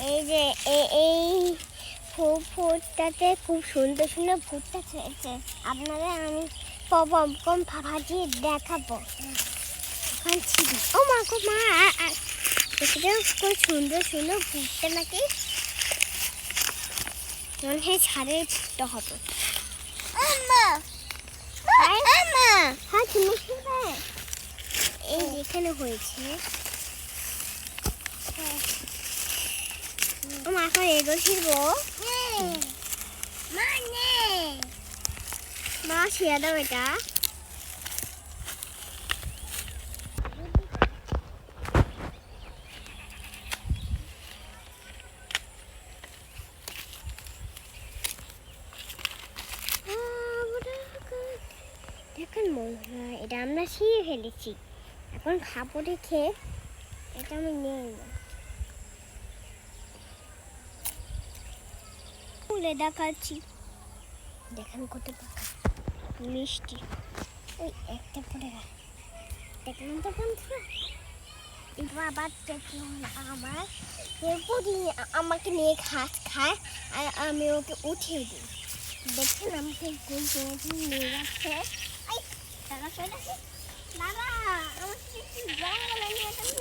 এই যে এই ফুটটাতে খুব সুন্দর সুন্দর ফুটটা ছেড়েছে। আপনাদের আমি পপকর্ন ভাজিয়ে দেখাবো। ও মা খুব মা এটা খুব সুন্দর সুন্দর ফুটটা নাকি মনে হয় ছাড়ের ফুটটা হবে। হ্যাঁ তুমি এই যেখানে হয়েছে মা এখন এগো ছিড়বো। মা ছিঁড়ে দাও এটা। দেখুন বন্ধুরা এটা আমরা ছিঁড়ে ফেলেছি, এখন খাবো দেখে এটা আমি নিয়ে নেব। খুলে দেখাচ্ছি, দেখেন কত পাকা মিষ্টি। ওই একটা পড়ে গেল, দেখলাম তো বন্ধুরা। আবার দেখলাম আমার প্রতিদিন আমাকে নিয়ে ঘাস খায় আর আমি ওকে উঠিয়ে দিই। দেখেন আমাকে গোল নিয়ে যাচ্ছে। দাদা আমার